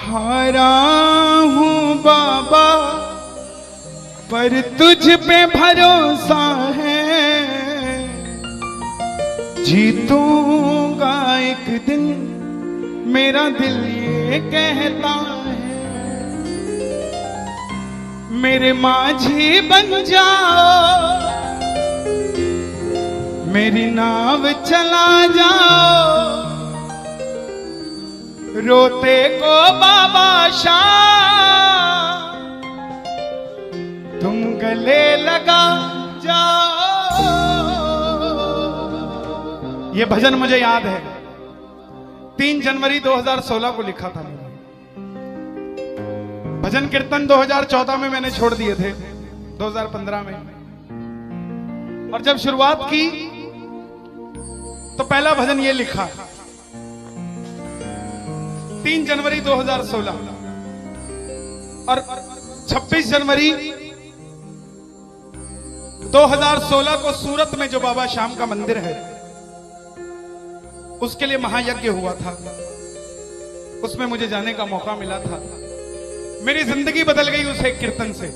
हारा हूँ बाबा पर तुझ पे भरोसा है, जीतूंगा एक दिन मेरा दिल ये कहता है। मेरे माझी बन जाओ, मेरी नाव चला जाओ, रोते को बाबा शाम तुम गले लगा जाओ। ये भजन मुझे याद है, 3 जनवरी 2016 को लिखा था मैंने। भजन कीर्तन 2014 में मैंने छोड़ दिए थे, 2015 में। और जब शुरुआत की तो पहला भजन ये लिखा 3 जनवरी 2016। और 26 जनवरी 2016 को सूरत में जो बाबा श्याम का मंदिर है उसके लिए महायज्ञ हुआ था, उसमें मुझे जाने का मौका मिला था। मेरी जिंदगी बदल गई उस एक कीर्तन से।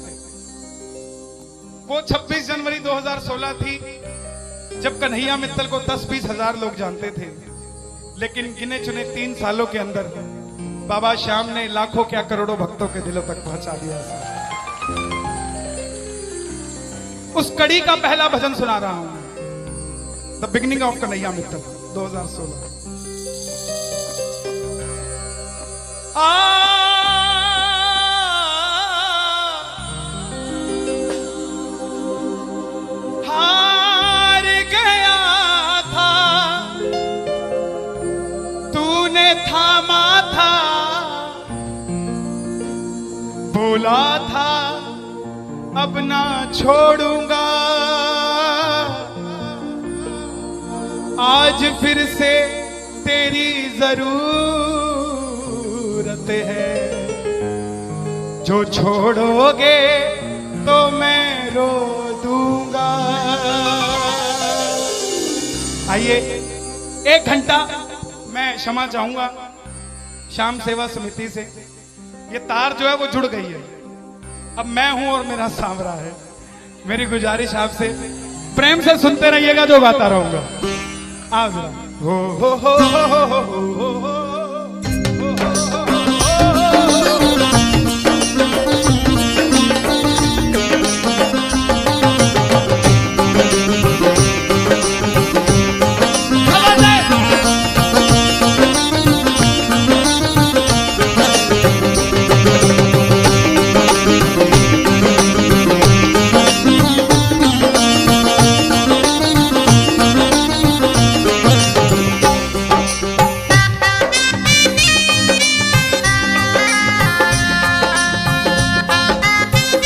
वो 26 जनवरी 2016 थी जब कन्हैया मित्तल को 10-20 हजार लोग जानते थे, लेकिन गिने चुने 3 सालों के अंदर बाबा श्याम ने लाखों क्या करोड़ों भक्तों के दिलों तक पहुंचा दिया। उस कड़ी का पहला भजन सुना रहा हूं, the beginning of Kanhaiya Mittal 2016। हार गया था तूने थामा था, बोला था अब ना छोड़ूंगा, आज फिर से तेरी जरूरत है, जो छोड़ोगे तो मैं रो दूंगा। आइए 1 घंटा मैं क्षमा चाहूंगा श्याम सेवा समिति से। ये तार जो है वो जुड़ गई है, अब मैं हूं और मेरा सांवरा है। मेरी गुजारिश आपसे प्रेम से सुनते रहिएगा, जो गाता रहूंगा। आप हो हो हो हो हो हो हो हो।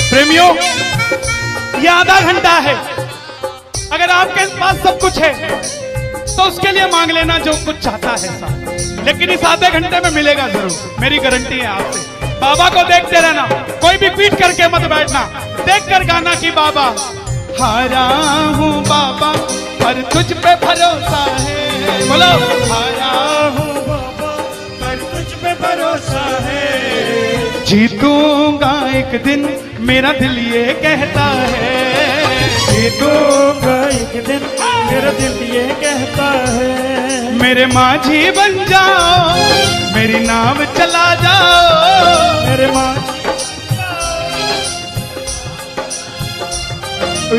प्रेमियों, ये आधा घंटा है। अगर आपके पास सब कुछ है तो उसके लिए मांग लेना जो कुछ चाहता है साहब, लेकिन इस आधे घंटे में मिलेगा जरूर, मेरी गारंटी है आपसे। बाबा को देखते रहना, कोई भी पीट करके मत बैठना, देख कर गाना कि बाबा हारा हूँ बाबा पर तुझ पे भरोसा है। बोलो हारा हूँ बाबा पर तुझ पे भरोसा है, जीतूंगा एक दिन मेरा दिल ये कहता है, जीतूंगा एक दिन मेरा दिल ये कहता है। मेरे माझी बन जाओ, मेरी नाव चला जाओ, मेरे माझी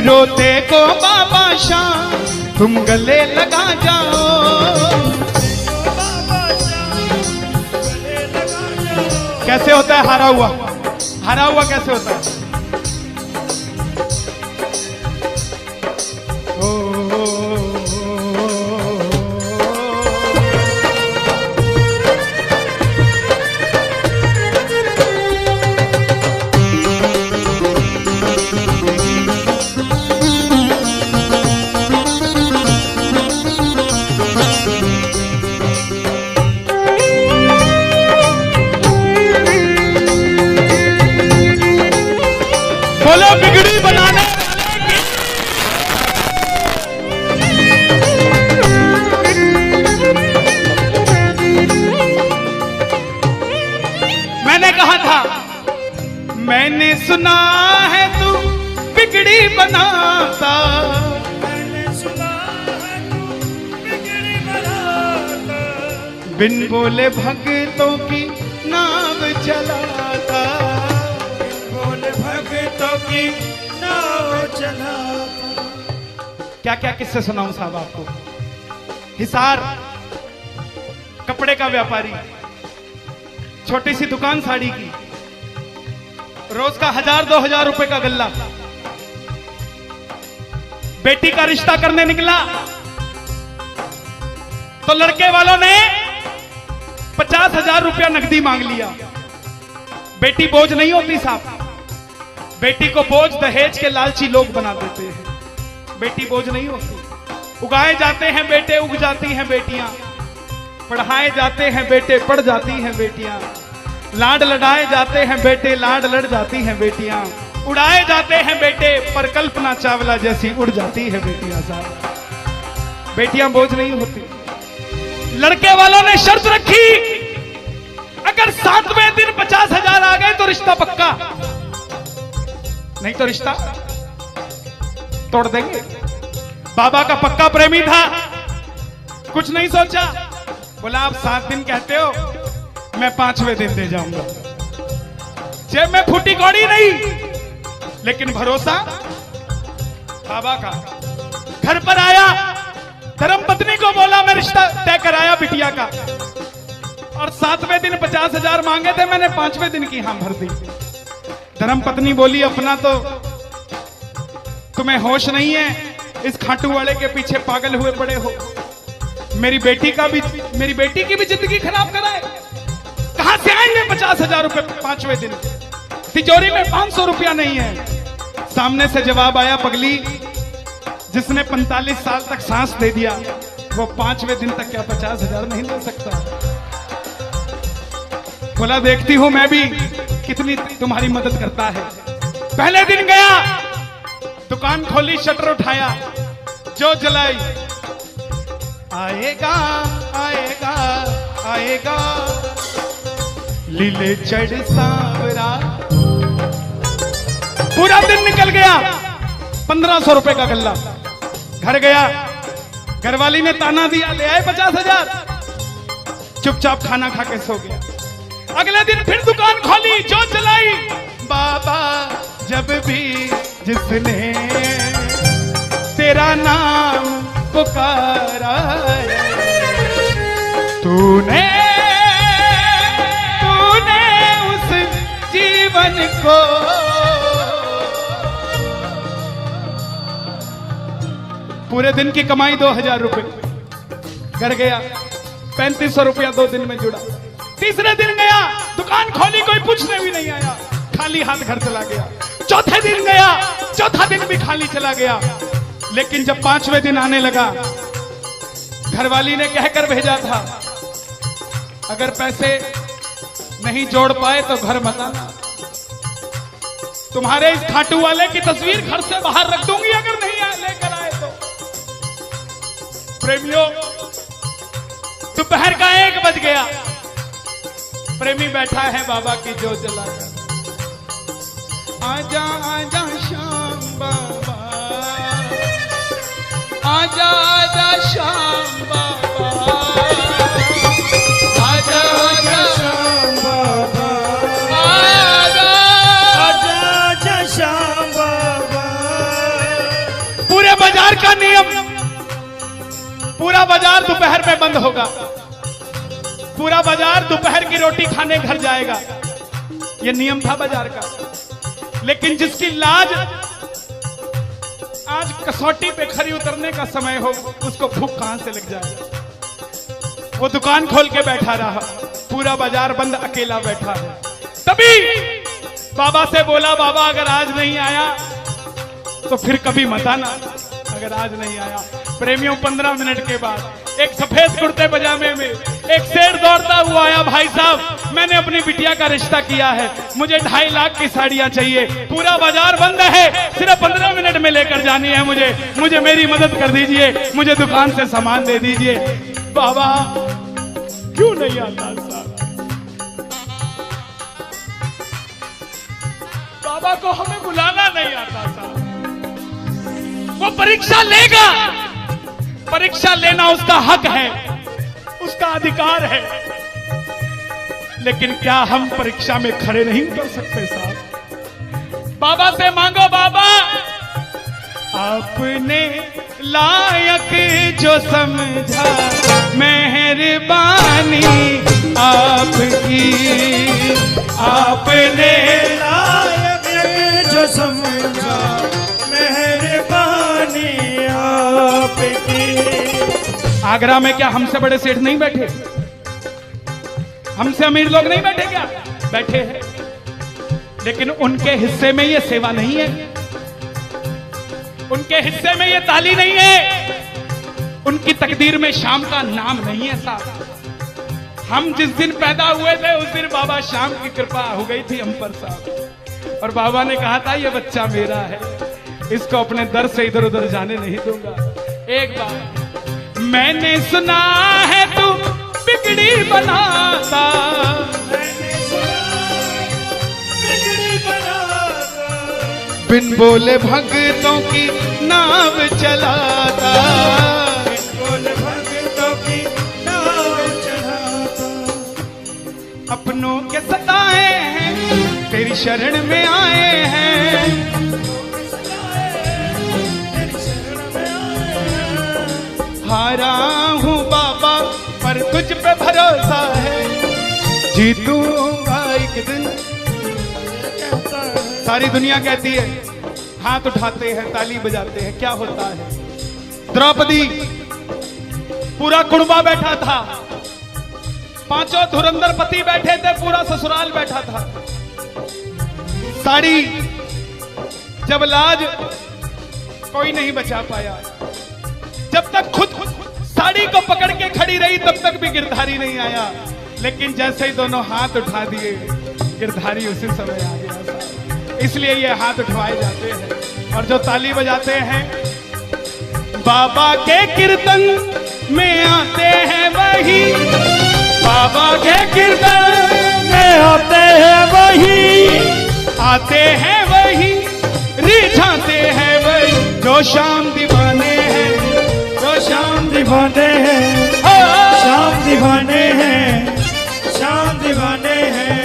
रोते को बाबा शाम तुम गले लगा जाओ। कैसे होता है हारा हुआ? हारा हुआ कैसे होता है? रहा था, मैंने सुना है तू बिगड़ी बनाता, मैंने सुना है तू बिगड़ी बनाता, बिन बोले भक्तों की नाव चलाता, बोले भक्तों की नाव चलाता। क्या क्या किस्से सुनाऊं साहब आपको। हिसार कपड़े का व्यापारी, छोटी सी दुकान साड़ी की, रोज का 1000-2000 रुपए का गल्ला। बेटी का रिश्ता करने निकला तो लड़के वालों ने 50,000 रुपया नकदी मांग लिया। बेटी बोझ नहीं होती साहब, बेटी को बोझ दहेज के लालची लोग बना देते हैं। बेटी बोझ नहीं होती, उगाए जाते हैं बेटे, उग जाती हैं बेटियां, पढ़ाए जाते हैं बेटे, पढ़ जाती हैं बेटियां, लाड लड़ाए जाते हैं बेटे, लाड लड़ जाती हैं बेटियां, उड़ाए जाते हैं बेटे, पर कल्पना चावला जैसी उड़ जाती है बेटियां। साहब बेटियां बोझ नहीं होती। लड़के वालों ने शर्त रखी, अगर 7वें दिन 50,000 आ गए तो रिश्ता पक्का, नहीं तो रिश्ता तोड़ देंगे। बाबा का पक्का प्रेमी था, कुछ नहीं सोचा, बोला आप 7 दिन कहते हो, मैं 5वें दिन दे जाऊंगा। जेब में फूटी कौड़ी नहीं, लेकिन भरोसा बाबा का। घर पर आया, धर्मपत्नी को बोला मैं रिश्ता तय कराया बिटिया का, और 7वें दिन 50,000 मांगे थे, मैंने 5वें दिन की हां भर दी। धर्मपत्नी बोली अपना तो तुम्हें होश नहीं है, इस खाटू वाले के पीछे पागल हुए पड़े हो, मेरी बेटी की भी जिंदगी खराब कराए। कहां से आएंगे 50,000 रुपए 5वें दिन, तिजोरी में 500 रुपया नहीं है। सामने से जवाब आया, पगली जिसने 45 साल तक सांस दे दिया, वो 5वें दिन तक क्या 50,000 नहीं दे सकता। बोला देखती हूं मैं भी कितनी तुम्हारी मदद करता है। पहले दिन गया, दुकान खोली, शटर उठाया, जो जलाई, आएगा आएगा आएगा लीले चढ़ सांवरा। पूरा दिन निकल गया, 1500 रुपए का गल्ला। घर गया, घरवाली ने ताना दिया, ले आए 50,000, चुपचाप खाना खा के सो गया। अगले दिन फिर दुकान खोली, जो चलाई, बाबा जब भी जिसने तेरा नाम पुकारा, तूने उस जीवन को पूरे दिन की कमाई 2000 रुपए। घर गया, 3500 रुपया 2 दिन में जुड़ा। तीसरे दिन गया, दुकान खोली, कोई पूछने भी नहीं आया, खाली हाथ घर चला गया। चौथे दिन गया, चौथा दिन भी खाली चला गया। लेकिन जब 5वें दिन आने लगा, घरवाली ने कहकर भेजा था, अगर पैसे नहीं जोड़ पाए तो घर मत आना, तुम्हारे इस खाटू वाले की तस्वीर घर से बाहर रख दूंगी अगर नहीं लेकर आए तो। प्रेमियों, दोपहर का 1 बज गया, प्रेमी बैठा है बाबा की जोत जलाकर। आजा आजा श्याम बाबा, आजा आजा श्याम बाबा, आजा आजा श्याम बाबा, आजा आजा आजा श्याम बाबा। पूरे बाजार का नियम, पूरा बाजार दोपहर में बंद होगा, पूरा बाजार दोपहर की रोटी खाने घर जाएगा। यह नियम था बाजार का। लेकिन जिसकी लाज आज कसौटी पे खरी उतरने का समय हो, उसको भूख कहां से लग जाए। वो दुकान खोल के बैठा रहा, पूरा बाजार बंद, अकेला बैठा है। तभी बाबा से बोला, बाबा अगर आज नहीं आया तो फिर कभी मत आना, अगर आज नहीं आया। प्रेमियों, 15 मिनट के बाद एक सफेद कुर्ते पजामे में एक शेर दौड़ता हुआ आया, भाई साहब मैंने अपनी बिटिया का रिश्ता किया है, मुझे 2.5 लाख की साड़ियां चाहिए, पूरा बाजार बंद है, सिर्फ 15 मिनट में लेकर जानी है मुझे मेरी मदद कर दीजिए, मुझे दुकान से सामान दे दीजिए। बाबा क्यों नहीं आता साहब? पापा को हमें बुलाना नहीं आता साहब। वो परीक्षा लेगा, परीक्षा लेना उसका हक है, उसका अधिकार है, लेकिन क्या हम परीक्षा में खड़े नहीं उतर सकते साहब? बाबा से मांगो, बाबा आपने लायक जो समझा, मेहरबानी आपकी, आपने लायक जो समझा, मेहरबानी आपकी। आगरा में क्या हमसे बड़े सेठ नहीं बैठे? हमसे अमीर लोग नहीं बैठे क्या? बैठे हैं, लेकिन उनके हिस्से में ये सेवा नहीं है, उनके हिस्से में ये ताली नहीं है, उनकी तकदीर में शाम का नाम नहीं है साहब। हम जिस दिन पैदा हुए थे उस दिन बाबा शाम की कृपा हो गई थी हम पर साहब, और बाबा ने कहा था ये बच्चा मेरा है, इसको अपने दर से इधर उधर जाने नहीं दूंगा। एक बार मैंने सुना है तू बिगड़ी बनाता, बिन बोले भक्तों की नाव चलाता, बिन बोले भक्तों की नाव चलाता। अपनों के सताए हैं तेरी शरण में आए हैं, हारा हूँ बाबा पर तुझ पे भरोसा है, जीतूंगा एक दिन। सारी दुनिया कहती है, हाथ उठाते हैं, ताली बजाते हैं, क्या होता है? द्रौपदी पूरा कुड़बा बैठा था, पांचों धुरंधर पति बैठे थे, पूरा ससुराल बैठा था। साड़ी जब लाज कोई नहीं बचा पाया, जब तक खुद साड़ी को पकड़ के खड़ी रही तब तक भी गिरधारी नहीं आया, लेकिन जैसे ही दोनों हाथ उठा दिए गिरधारी उसी समय आ गया। इसलिए ये हाथ उठवाए जाते हैं, और जो ताली बजाते हैं बाबा के कीर्तन में आते हैं वही, बाबा के कीर्तन में आते हैं वही, आते हैं वही, रिझाते हैं वही, जो शाम दीवाने हैं, जो शाम दीवाने हैं, शाम दीवाने हैं, शाम दीवाने हैं।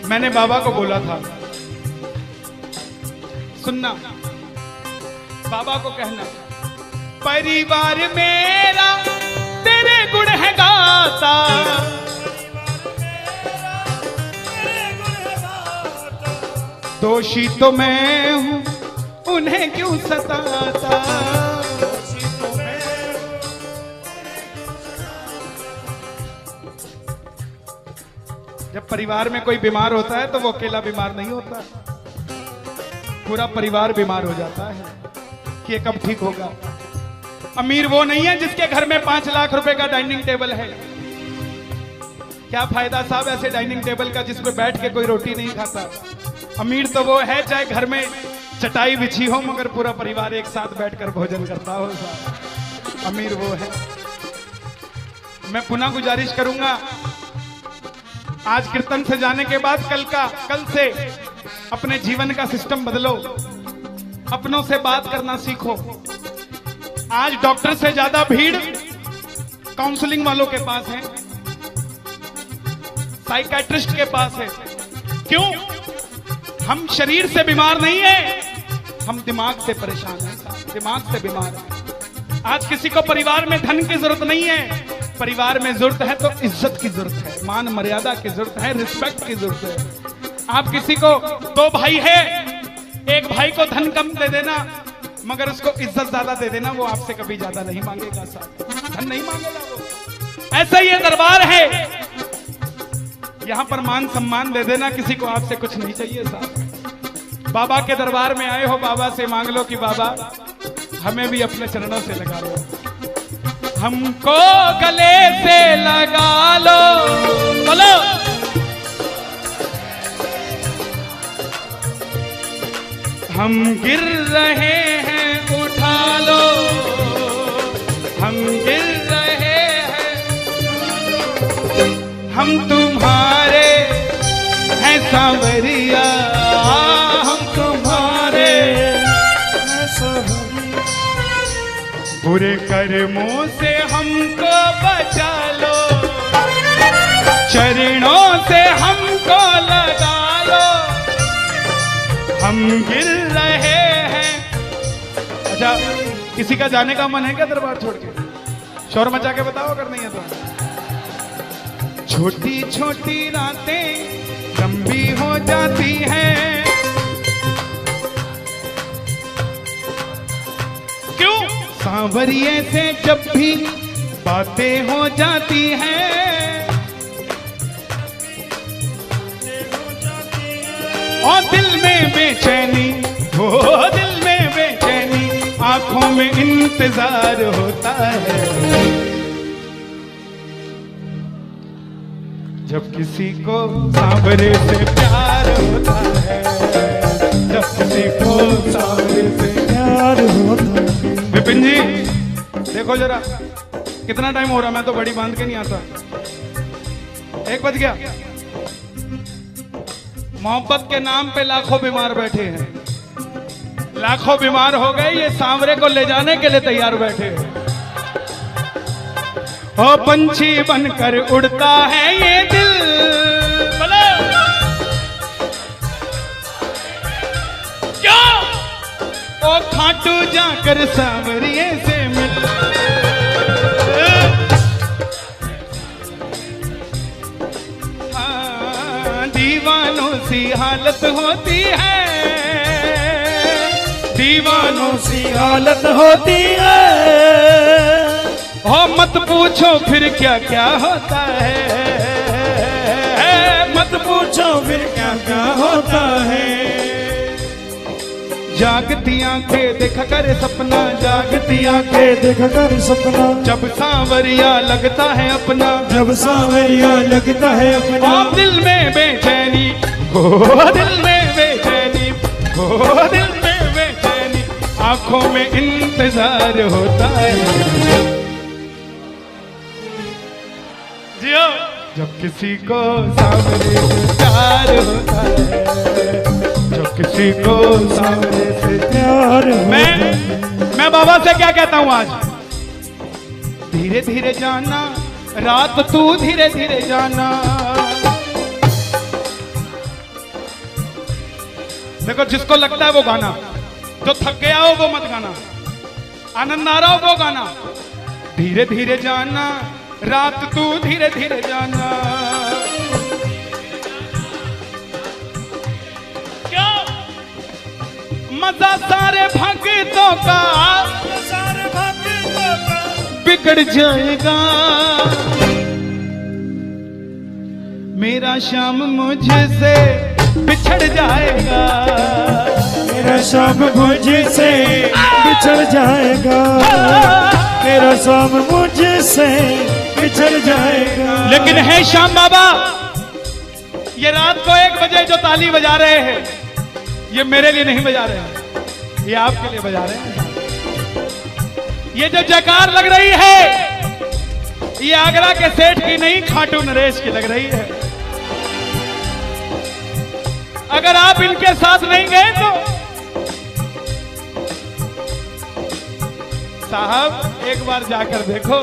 मैंने बाबा को बोला था, सुनना, बाबा को कहना, परिवार मेरा तेरे गुण है गाता, दोषी तो मैं हूं उन्हें क्यों सताता। जब परिवार में कोई बीमार होता है तो वो अकेला बीमार नहीं होता, पूरा परिवार बीमार हो जाता है कि ये कब ठीक होगा। अमीर वो नहीं है जिसके घर में 5 लाख रुपए का डाइनिंग टेबल है। क्या फायदा साहब ऐसे डाइनिंग टेबल का जिस पे बैठ के कोई रोटी नहीं खाता। अमीर तो वो है चाहे घर में चटाई बिछी हो मगर पूरा परिवार एक साथ बैठकर भोजन करता हो साहब, अमीर वो है। मैं पुनः गुजारिश करूंगा, आज कीर्तन से जाने के बाद कल से अपने जीवन का सिस्टम बदलो, अपनों से बात करना सीखो। आज डॉक्टर से ज्यादा भीड़ काउंसलिंग वालों के पास है, साइकियाट्रिस्ट के पास है। क्यों? हम शरीर से बीमार नहीं है, हम दिमाग से परेशान हैं, दिमाग से बीमार हैं। आज किसी को परिवार में धन की जरूरत नहीं है, परिवार में जरूरत है तो इज्जत की जरूरत है, मान मर्यादा की जरूरत है, रिस्पेक्ट की जरूरत है। आप किसी को 2 भाई है, एक भाई को धन कम दे देना मगर उसको इज्जत ज्यादा दे देना, वो आपसे कभी ज्यादा नहीं मांगेगा साहब, धन नहीं मांगेगा वो। ऐसा ये दरबार है, यहां पर मान सम्मान दे देना, किसी को आपसे कुछ नहीं चाहिए साहब। बाबा के दरबार में आए हो, बाबा से मांग लो कि बाबा हमें भी अपने चरणों से लगा लो, हमको गले से लगा लो, बोलो हम गिर रहे हैं उठा लो, हम गिर रहे हैं, हम तुम्हारे हैं सांवरिया हम तुम्हारे, बुरे कर्मों से हमको बचा लो, चरणों से हमको लगा लो, हम गिर रहे हैं। अच्छा, किसी का जाने का मन है क्या दरबार छोड़ के? शोर मचा के बताओ अगर नहीं है तो। छोटी छोटी रातें लंबी हो जाती हैं, क्यों? सांवरिये से जब भी बातें हो जाती हैं, और दिल में बेचैनी, हो दिल में बेचैनी, आंखों में इंतजार होता है। जब किसी को सांवरे से प्यार होता है, जब किसी को सांवरे से प्यार होता है। विपिन जी देखो जरा कितना टाइम हो रहा, मैं तो बड़ी बांध के नहीं आता। 1 बज गया। मोहब्बत के नाम पे लाखों बीमार बैठे हैं, लाखों बीमार हो गए, ये सांवरे को ले जाने के लिए तैयार बैठे हैं। ओ पंछी बनकर उड़ता है ये दिल, बोलो क्या? ओ खाटू जाकर सांवरिये से मिल, दीवानों सी हालत होती है, दीवानों सी हालत होती है। हो मत पूछो फिर क्या क्या होता है, मत पूछो फिर क्या क्या होता है। जागती आंखें देखा कर सपना, जागती आंखें देख कर सपना, जब सांवरिया लगता है अपना, जब सांवरिया लगता है अपना। ओ दिल में बेचैनी, हो दिल में बेचैनी, हो दिल में बेचैनी, आंखों में इंतजार होता है। जियो जब किसी को सांवरे से प्यार होता है, जब किसी को सांवरे से प्यार मैं बाबा से क्या कहता हूं आज? धीरे धीरे जाना रात, तू धीरे धीरे जाना। देखो जिसको लगता है वो गाना, जो थक गया हो वो मत गाना, आनंद आ रहा हो वो गाना। धीरे धीरे जाना रात, तू धीरे धीरे जाना। क्या मजा सारे भक्तों का, सारे भक्तों का बिगड़ जाएगा। मेरा श्याम मुझसे बिछड़ जाएगा, मेरा शाम मुझसे बिछड़ जाएगा, मेरा शाम मुझसे बिछड़ जाएगा। लेकिन है श्याम बाबा, ये रात को 1 बजे जो ताली बजा रहे हैं, ये मेरे लिए नहीं बजा रहे हैं, ये आपके लिए बजा रहे हैं। ये जो जयकार लग रही है, ये आगरा के सेठ की नहीं, खाटू नरेश की लग रही है। अगर आप इनके साथ नहीं गए तो साहब एक बार जाकर देखो,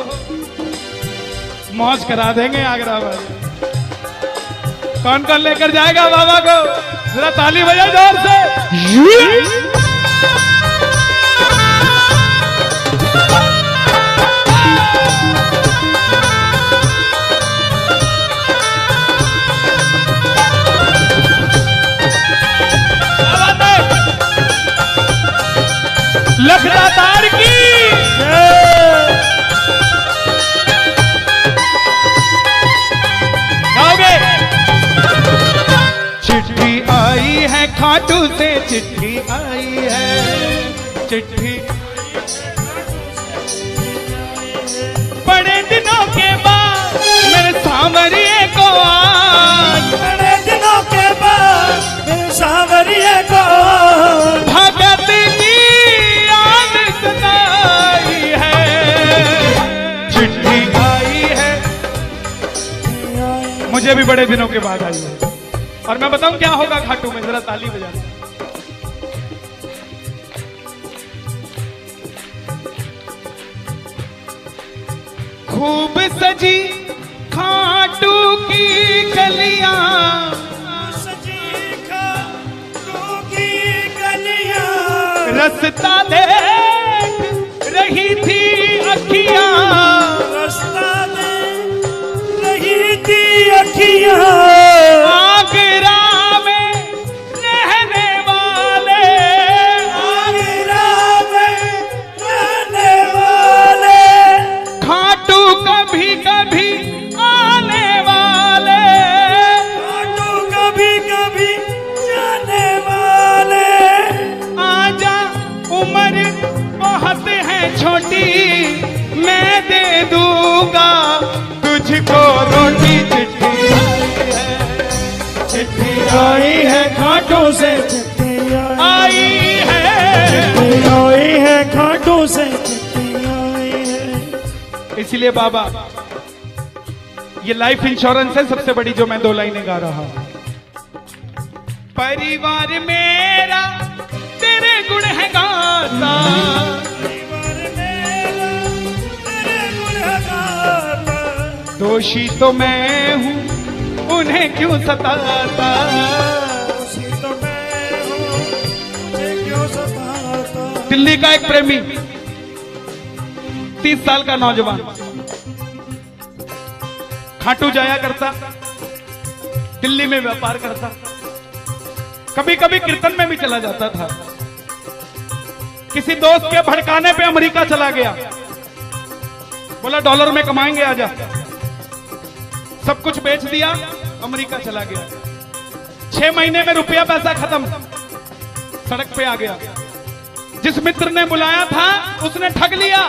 मौज करा देंगे आगरा वाले। कौन कौन लेकर जाएगा बाबा को? जरा ताली बजाओ जोर से। लखदातार की गाओगे? चिट्ठी आई है खाटू से, चिट्ठी आई है, चिट्ठी बड़े दिनों के बाद मेरे सांवरिये को आज, बड़े दिनों के बाद मेरे सांवरिये को भगत की याद सताई है। चिट्ठी आई है, मुझे भी बड़े दिनों के बाद आई है। और मैं बताऊं क्या होगा घाटू में, जरा ताली बजाना। खूब सजी खाटू की गलियां, सजी खाटू की गलियां, रास्ता देख रही थी अखियां, रास्ता देख रही थी अखियां, आगरा में रहने वाले, आगरा में रहने वाले, खाटू कभी कभी आने वाले, खाटू कभी कभी जाने वाले, आजा उम्र बहुत है छोटी, मैं दे दूंगा तुझको रोटी। चिट्ठी आई है खाटू से, चिट्ठी आई है, आई है खाटू से, चिट्ठी आई है। इसलिए बाबा ये लाइफ इंश्योरेंस है सबसे बड़ी जो मैं 2 लाइनें गा रहा हूं। परिवार मेरा तेरे गुण है गाता, परिवार मेरा तेरे गुण है गाता, दोषी तो मैं हूं उन्हें क्यों सताता, दोषी तो मैं हूं मुझे क्यों सताता। दिल्ली का एक प्रेमी 30 साल का नौजवान खाटू जाया करता, दिल्ली में व्यापार करता, कभी कभी कीर्तन में भी चला जाता था। किसी दोस्त के भड़काने पे अमेरिका चला गया, बोला डॉलर में कमाएंगे आजा, सब कुछ बेच दिया, अमेरिका चला गया। 6 महीने में रुपया पैसा खत्म, सड़क पे आ गया। जिस मित्र ने बुलाया था उसने ठग लिया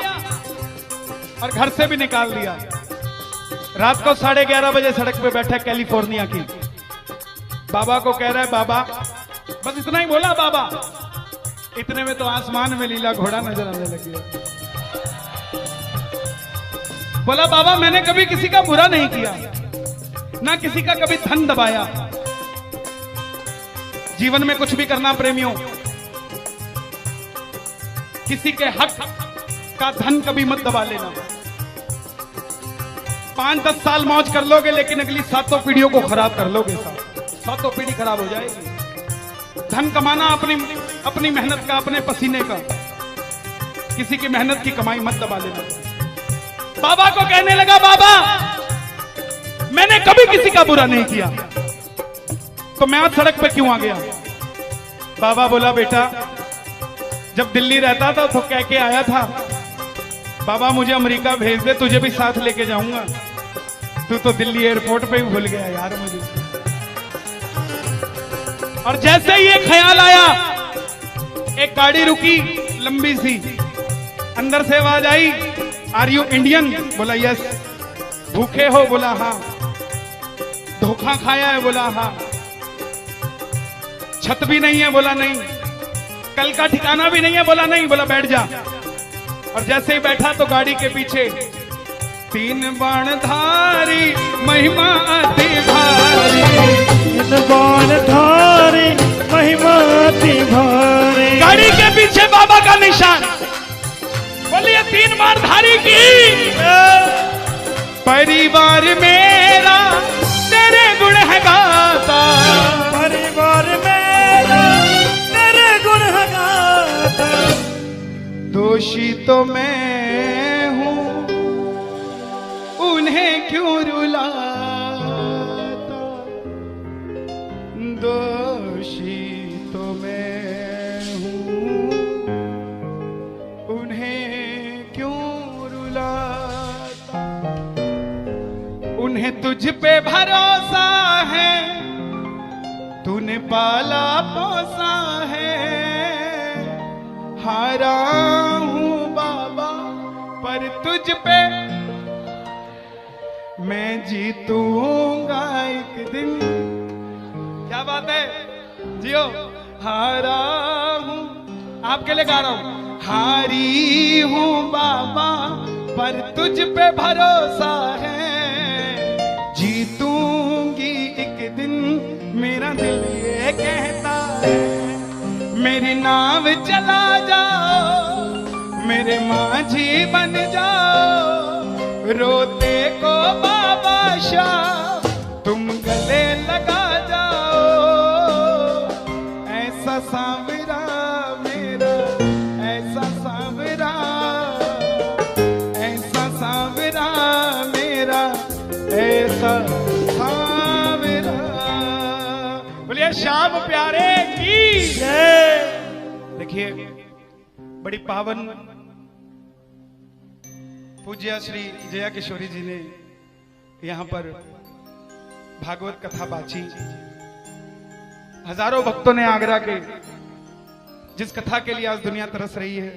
और घर से भी निकाल दिया। रात को 11:30 बजे सड़क पे बैठा कैलिफोर्निया की, बाबा को कह रहा है बाबा, बस इतना ही बोला बाबा, इतने में तो आसमान में लीला घोड़ा नजर आने लग गया। बोला बाबा मैंने कभी किसी का बुरा नहीं किया, ना किसी का कभी धन दबाया, जीवन में कुछ भी करना प्रेमियों, किसी के हक का धन कभी मत दबा लेना। 5-10 साल मौज कर लोगे लेकिन अगली 7 पीढ़ियों को खराब कर लोगे, 7 पीढ़ी खराब हो जाएगी। धन कमाना अपनी मेहनत का, अपने पसीने का, किसी की मेहनत की कमाई मत दबा लेना। बाबा को कहने लगा बाबा मैंने कभी किसी का बुरा नहीं किया, तो मैं आज सड़क पे क्यों आ गया। बाबा बोला बेटा जब दिल्ली रहता था तो कह के आया था बाबा मुझे अमेरिका भेज दे, तुझे भी साथ लेके जाऊंगा, तू तो दिल्ली एयरपोर्ट पे ही भूल गया यार मुझे। और जैसे ही ये ख्याल आया, एक गाड़ी रुकी लंबी सी, अंदर से आवाज आई आर यू इंडियन, बोला यस। भूखे हो, बोला हाँ। धोखा खाया है, बोला हाँ। छत भी नहीं है, बोला नहीं। कल का ठिकाना भी नहीं है, बोला नहीं। बोला बैठ जा। और जैसे ही बैठा तो गाड़ी के पीछे 3 बाणधारी महिमा अति भारी, 3 बाणधारी महिमा अति भारी, गाड़ी के पीछे बाबा का निशान। बोलिए 3 बाणधारी की। परिवार मेरा तेरे गुण है गाता, परिवार मेरा तेरे गुण है गाता, दोषी तो मैं हूं उन्हें क्यों रुलाता, दोषी तो मैं हूं उन्हें क्यों रुलाता। उन्हें तुझ पे भरोसा है, तूने पाला पोसा है, हारा हूं बाबा पर तुझ पे मैं जीतूंगा एक दिन। क्या बात है, जियो। हारा हूं, आपके लिए गा रहा हूं। हारी हूं बाबा पर तुझ पे भरोसा है, जीतूंगी एक दिन मेरा दिल ये कहता है मेरी नाव चला जाओ, मेरे माझी बन जाओ, रोते को बाबा शाह तुम गले लगा जाओ। ऐसा सांवरा मेरा, ऐसा सांवरा, ऐसा सांवरा मेरा, ऐसा सांवरा। बोलिए श्याम प्यारे की जय। देखिए बड़ी पावन पूज्य श्री जया किशोरी जी ने यहाँ पर भागवत कथा बाची। हजारों भक्तों ने आगरा के जिस कथा के लिए आज दुनिया तरस रही है,